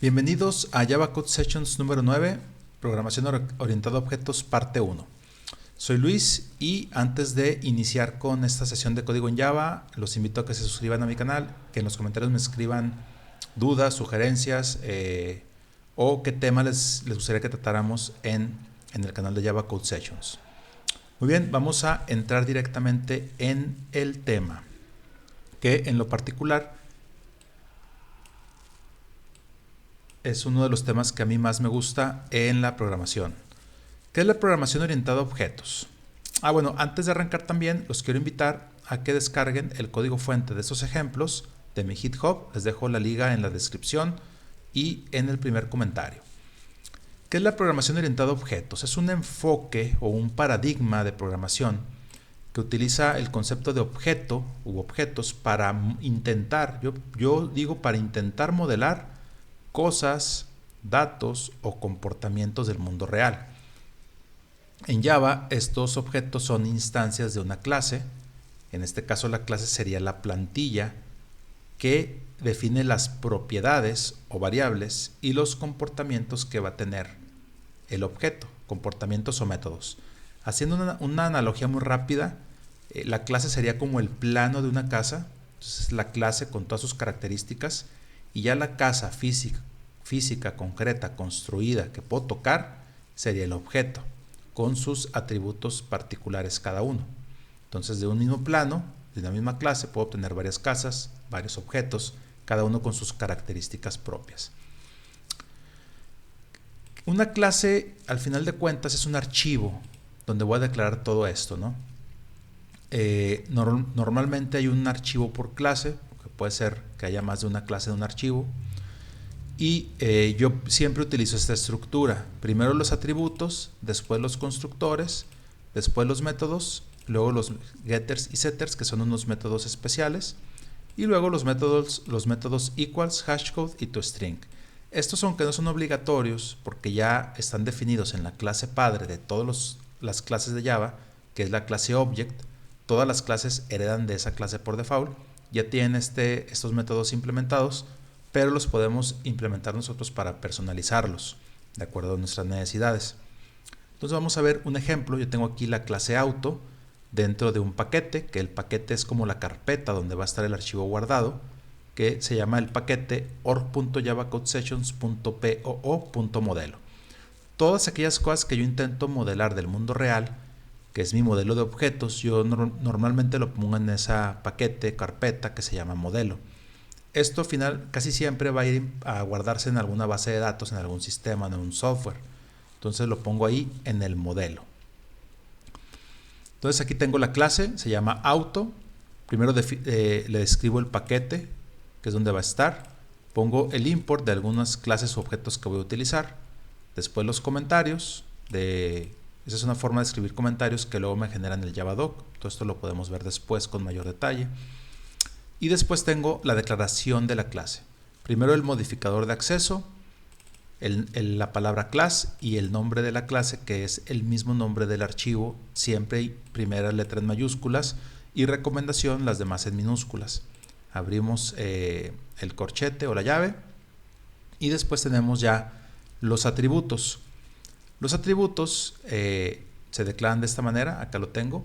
Bienvenidos a Java Code Sessions número 9, Programación Orientada a Objetos, parte 1. Soy Luis y antes de iniciar con esta sesión de código en Java, los invito a que se suscriban a mi canal, que en los comentarios me escriban dudas, sugerencias o qué tema les gustaría que tratáramos en el canal de Java Code Sessions. Muy bien, vamos a entrar directamente en el tema, que en lo particular es uno de los temas que a mí más me gusta en la programación. ¿Qué es la programación orientada a objetos? Bueno, antes de arrancar también los quiero invitar a que descarguen el código fuente de estos ejemplos de mi GitHub. Les dejo la liga en la descripción y en el primer comentario. ¿Qué es la programación orientada a objetos? Es un enfoque o un paradigma de programación que utiliza el concepto de objeto u objetos para intentar, yo digo para intentar modelar cosas, datos o comportamientos del mundo real. En Java, estos objetos son instancias de una clase. En este caso, la clase sería la plantilla que define las propiedades o variables y los comportamientos que va a tener el objeto, comportamientos o métodos. Haciendo una analogía muy rápida, la clase sería como el plano de una casa. Entonces, la clase con todas sus características y ya la casa física, concreta, construida, que puedo tocar, sería el objeto, con sus atributos particulares cada uno. Entonces, de un mismo plano, de una misma clase, puedo obtener varias casas, varios objetos, cada uno con sus características propias. Una clase, al final de cuentas, es un archivo donde voy a declarar todo esto, ¿no? Normalmente hay un archivo por clase, que puede ser que haya más de una clase de un archivo. Y yo siempre utilizo esta estructura. Primero los atributos, después los constructores, después los métodos, luego los getters y setters, que son unos métodos especiales, y luego los métodos equals, hashcode y toString. Estos, aunque no son obligatorios, porque ya están definidos en la clase padre de todas las clases de Java, que es la clase object, todas las clases heredan de esa clase por default, ya tienen estos métodos implementados, pero los podemos implementar nosotros para personalizarlos de acuerdo a nuestras necesidades. Entonces vamos a ver un ejemplo. Yo tengo aquí la clase auto dentro de un paquete, que el paquete es como la carpeta donde va a estar el archivo guardado, que se llama el paquete org.javacodesessions.poo.modelo. Todas aquellas cosas que yo intento modelar del mundo real, que es mi modelo de objetos, yo normalmente lo pongo en esa paquete, carpeta que se llama modelo. Esto final casi siempre va a ir a guardarse en alguna base de datos, en algún sistema, en un software. Entonces lo pongo ahí en el modelo. Entonces aquí tengo la clase, se llama auto. Primero le describo el paquete, que es donde va a estar. Pongo el import de algunas clases o objetos que voy a utilizar. Después los comentarios. Esa es una forma de escribir comentarios que luego me generan el Javadoc. Todo esto lo podemos ver después con mayor detalle. Y después tengo la declaración de la clase. Primero el modificador de acceso, la palabra class y el nombre de la clase, que es el mismo nombre del archivo, siempre primera letra en mayúsculas y recomendación las demás en minúsculas. Abrimos el corchete o la llave y después tenemos ya los atributos. Los atributos se declaran de esta manera, acá lo tengo.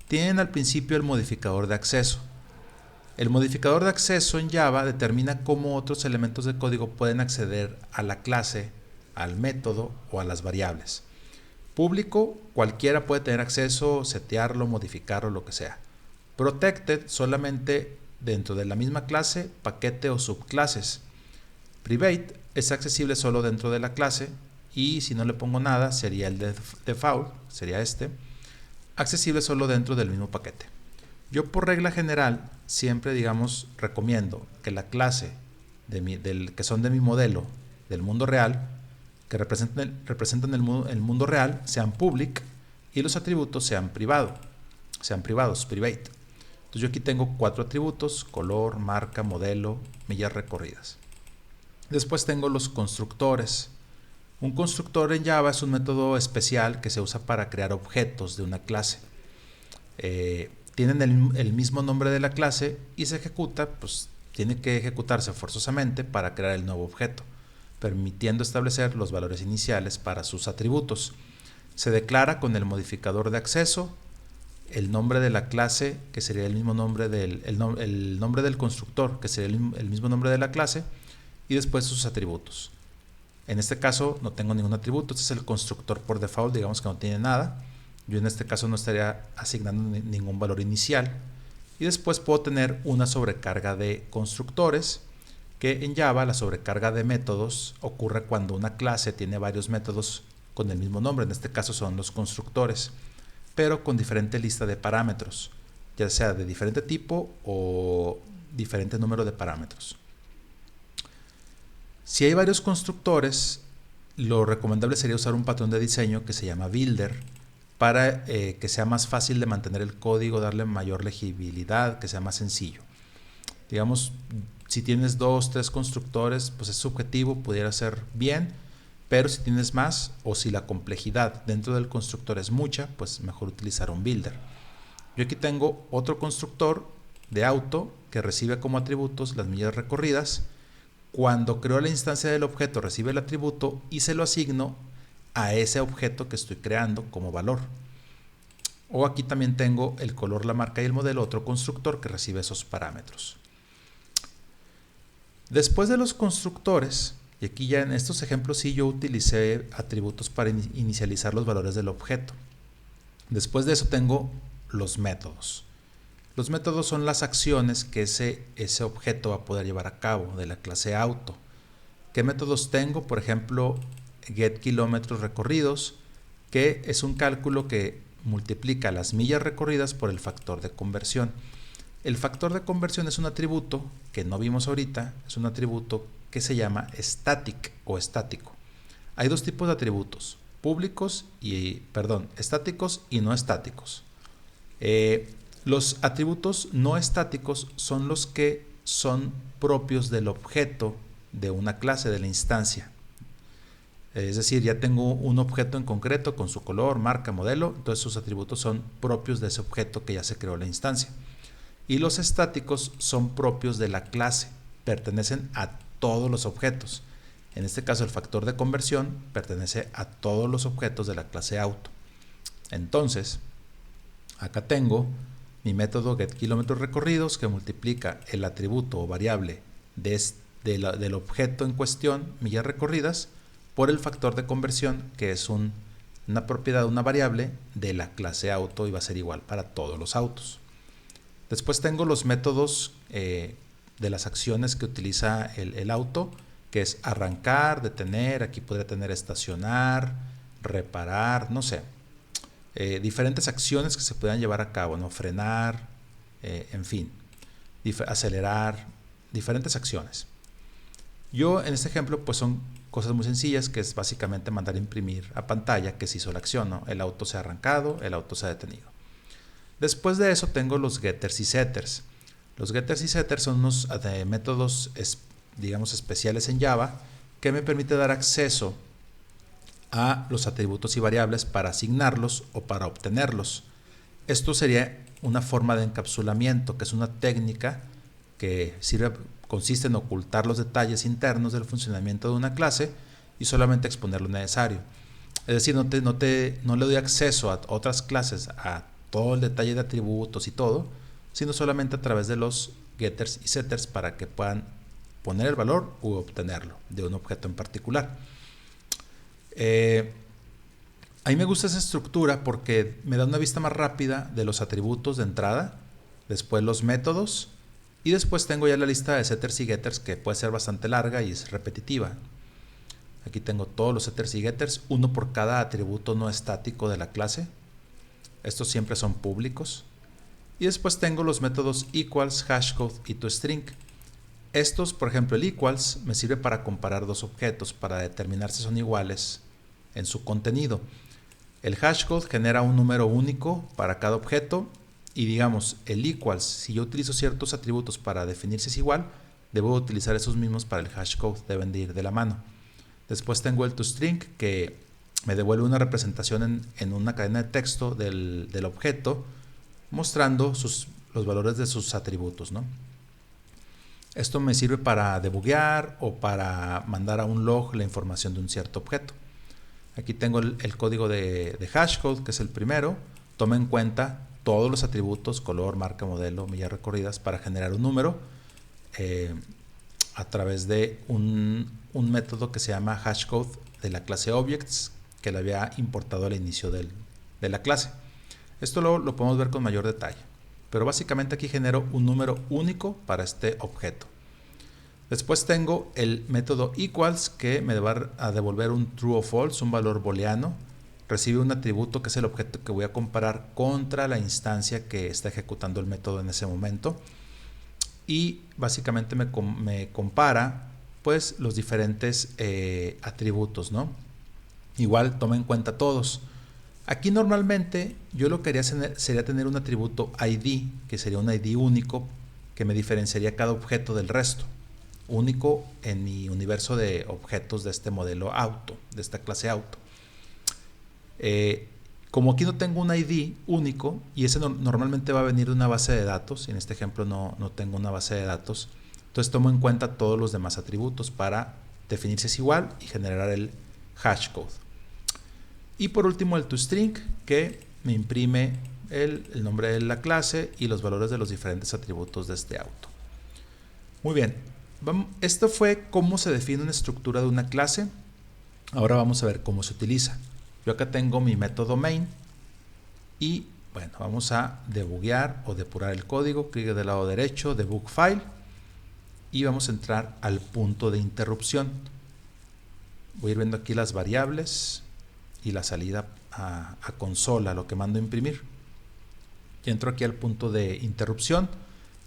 Tienen al principio el modificador de acceso. El modificador de acceso en Java determina cómo otros elementos de código pueden acceder a la clase, al método o a las variables. Público, cualquiera puede tener acceso, setearlo, modificarlo, lo que sea. Protected, solamente dentro de la misma clase, paquete o subclases. Private es accesible solo dentro de la clase y si no le pongo nada sería el default, sería este, accesible solo dentro del mismo paquete. Yo por regla general siempre recomiendo que la clase que son de mi modelo del mundo real, que representan el mundo real, sean public y los atributos sean privados, private. Entonces yo aquí tengo 4 atributos: color, marca, modelo, millas recorridas. Después tengo los constructores. Un constructor en Java es un método especial que se usa para crear objetos de una clase. Tienen el mismo nombre de la clase y se ejecuta, pues tiene que ejecutarse forzosamente para crear el nuevo objeto. permitiendo establecer los valores iniciales para sus atributos. Se declara con el modificador de acceso, el nombre de la clase, que sería el mismo nombre el nombre del constructor, que sería el mismo nombre de la clase, y después sus atributos. En este caso no tengo ningún atributo, este es el constructor por default, digamos que no tiene nada. Yo en este caso no estaría asignando ningún valor inicial. Y después puedo tener una sobrecarga de constructores, que en Java la sobrecarga de métodos ocurre cuando una clase tiene varios métodos con el mismo nombre, en este caso son los constructores, pero con diferente lista de parámetros, ya sea de diferente tipo o diferente número de parámetros. Si hay varios constructores, lo recomendable sería usar un patrón de diseño que se llama builder para que sea más fácil de mantener el código, darle mayor legibilidad, que sea más sencillo. Digamos, si tienes 2, 3 constructores, pues es subjetivo, pudiera ser bien, pero si tienes más o si la complejidad dentro del constructor es mucha, pues mejor utilizar un builder. Yo aquí tengo otro constructor de auto que recibe como atributos las millas recorridas. Cuando creo la instancia del objeto recibe el atributo y se lo asigno a ese objeto que estoy creando como valor. O aquí también tengo el color, la marca y el modelo, otro constructor que recibe esos parámetros. Después de los constructores, y aquí ya en estos ejemplos sí yo utilicé atributos para inicializar los valores del objeto. Después de eso tengo los métodos. Los métodos son las acciones que ese objeto va a poder llevar a cabo de la clase auto. ¿Qué métodos tengo? Por ejemplo, get kilómetros recorridos, que es un cálculo que multiplica las millas recorridas por el factor de conversión. El factor de conversión es un atributo que no vimos ahorita, es un atributo que se llama static o estático. Hay dos tipos de atributos, estáticos y no estáticos. Los atributos no estáticos son los que son propios del objeto de una clase, de la instancia. Es decir, ya tengo un objeto en concreto con su color, marca, modelo, entonces sus atributos son propios de ese objeto que ya se creó la instancia. Y los estáticos son propios de la clase, pertenecen a todos los objetos. En este caso el factor de conversión pertenece a todos los objetos de la clase auto. Entonces, acá tengo mi método getKilometrosRecorridos que multiplica el atributo o variable del objeto en cuestión, millas recorridas, por el factor de conversión, que es una propiedad, una variable de la clase auto y va a ser igual para todos los autos. Después tengo los métodos de las acciones que utiliza el auto, que es arrancar, detener, aquí podría tener estacionar, reparar, no sé. Diferentes acciones que se puedan llevar a cabo, ¿no? Frenar, en fin, acelerar, diferentes acciones. Yo en este ejemplo pues son cosas muy sencillas, que es básicamente mandar imprimir a pantalla que se hizo la acción, ¿no? El auto se ha arrancado, el auto se ha detenido. Después de eso tengo los getters y setters. Los getters y setters son unos métodos, digamos, especiales en Java que me permite dar acceso a los atributos y variables para asignarlos o para obtenerlos. Esto sería una forma de encapsulamiento, que es una técnica que consiste en ocultar los detalles internos del funcionamiento de una clase y solamente exponer lo necesario. Es decir, no le doy acceso a otras clases, a todo el detalle de atributos y todo, sino solamente a través de los getters y setters para que puedan poner el valor u obtenerlo de un objeto en particular. A mí me gusta esa estructura porque me da una vista más rápida de los atributos de entrada, después los métodos y después tengo ya la lista de setters y getters, que puede ser bastante larga y es repetitiva. Aquí tengo todos los setters y getters, uno por cada atributo no estático de la clase. Estos siempre son públicos. Y después tengo los métodos equals, hashcode y toString. Estos, por ejemplo, el equals me sirve para comparar dos objetos, para determinar si son iguales en su contenido. El hashcode genera un número único para cada objeto y, digamos, el equals, si yo utilizo ciertos atributos para definir si es igual, debo utilizar esos mismos para el hashcode, deben de ir de la mano. Después tengo el toString, que me devuelve una representación en una cadena de texto del objeto, mostrando los valores de sus atributos, ¿no? Esto me sirve para debuguear o para mandar a un log la información de un cierto objeto. Aquí tengo el código de hashcode, que es el primero. Toma en cuenta todos los atributos, color, marca, modelo, millas recorridas, para generar un número a través de un método que se llama hashcode de la clase objects, que le había importado al inicio de la clase. Esto lo podemos ver con mayor detalle, pero básicamente aquí genero un número único para este objeto. Después tengo el método equals, que me va a devolver un true o false, un valor booleano. Recibe un atributo que es el objeto que voy a comparar contra la instancia que está ejecutando el método en ese momento. Y básicamente me compara pues los diferentes atributos, ¿no? Igual toma en cuenta todos. Aquí normalmente yo lo que haría sería tener un atributo ID, que sería un ID único que me diferenciaría cada objeto del resto. Único en mi universo de objetos de este modelo auto, de esta clase auto. Como aquí no tengo un ID único, y ese normalmente va a venir de una base de datos, y en este ejemplo no tengo una base de datos, entonces tomo en cuenta todos los demás atributos para definir si es igual y generar el hashcode. Y por último el toString, que me imprime el nombre de la clase y los valores de los diferentes atributos de este auto. Muy bien, esto fue cómo se define una estructura de una clase. Ahora vamos a ver cómo se utiliza. Yo acá tengo mi método main y bueno, vamos a debuguear o depurar el código. Clic del lado derecho, debug file, y vamos a entrar al punto de interrupción. Voy a ir viendo aquí las variables y la salida a consola, lo que mando a imprimir. Y entro aquí al punto de interrupción.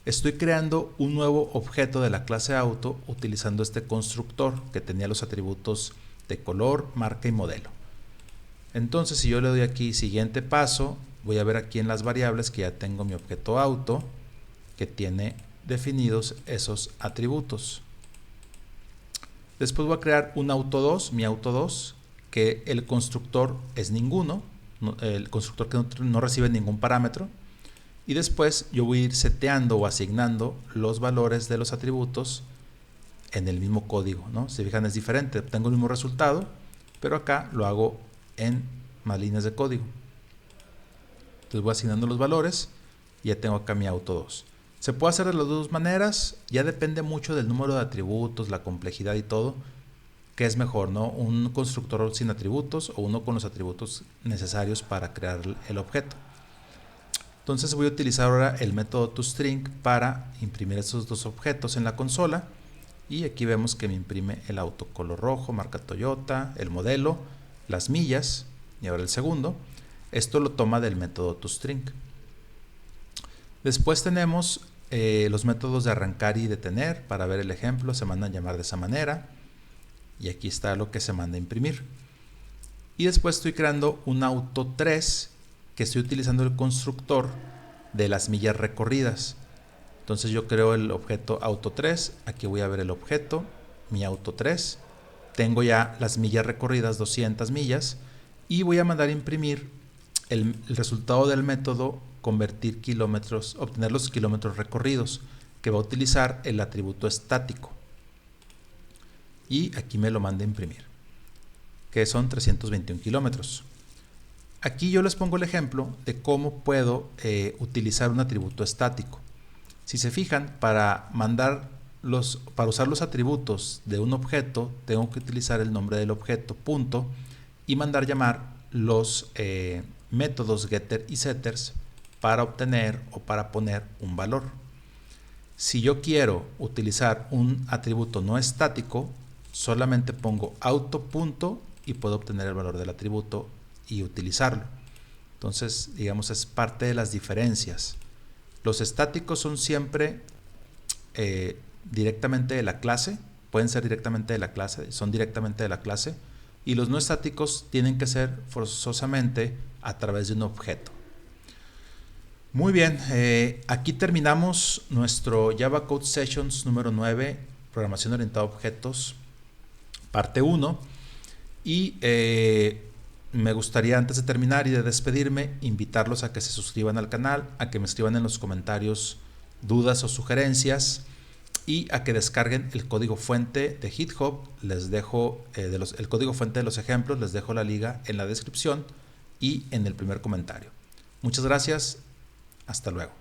Estoy creando un nuevo objeto de la clase auto utilizando este constructor que tenía los atributos de color, marca y modelo. Entonces, si yo le doy aquí siguiente paso, voy a ver aquí en las variables que ya tengo mi objeto auto que tiene definidos esos atributos. Después voy a crear un auto 2, mi auto 2, que el constructor es ninguno, el constructor que no recibe ningún parámetro. Y después yo voy a ir seteando o asignando los valores de los atributos en el mismo código, ¿no? Si fijan, es diferente, tengo el mismo resultado, pero acá lo hago en más líneas de código. Entonces voy asignando los valores y ya tengo acá mi auto 2. Se puede hacer de las dos maneras, ya depende mucho del número de atributos, la complejidad y todo, qué es mejor, ¿no? Un constructor sin atributos o uno con los atributos necesarios para crear el objeto. Entonces voy a utilizar ahora el método toString para imprimir esos dos objetos en la consola, y aquí vemos que me imprime el auto color rojo, marca Toyota, el modelo, las millas y ahora el segundo. Esto lo toma del método toString. Después tenemos los métodos de arrancar y detener. Para ver el ejemplo se mandan a llamar de esa manera, y aquí está lo que se manda a imprimir. Y después estoy creando un auto 3 que estoy utilizando el constructor de las millas recorridas. Entonces yo creo el objeto auto 3, aquí voy a ver el objeto, mi auto 3, tengo ya las millas recorridas, 200 millas, y voy a mandar a imprimir el resultado del método convertir kilómetros, obtener los kilómetros recorridos, que va a utilizar el atributo estático. Y aquí me lo manda a imprimir, que son 321 kilómetros. Aquí yo les pongo el ejemplo de cómo puedo utilizar un atributo estático. Si se fijan, para usar los atributos de un objeto, tengo que utilizar el nombre del objeto, punto, y mandar llamar los métodos getter y setters para obtener o para poner un valor. Si yo quiero utilizar un atributo no estático, solamente pongo auto punto y puedo obtener el valor del atributo y utilizarlo. Entonces, digamos, es parte de las diferencias. Los estáticos son siempre directamente de la clase, pueden ser directamente de la clase, son directamente de la clase, y los no estáticos tienen que ser forzosamente a través de un objeto. Muy bien, aquí terminamos nuestro Java Code Sessions número 9, programación orientada a objetos, parte 1, y me gustaría, antes de terminar y de despedirme, invitarlos a que se suscriban al canal, a que me escriban en los comentarios dudas o sugerencias, y a que descarguen el código fuente de GitHub. Les dejo el código fuente de los ejemplos, les dejo la liga en la descripción y en el primer comentario. Muchas gracias, hasta luego.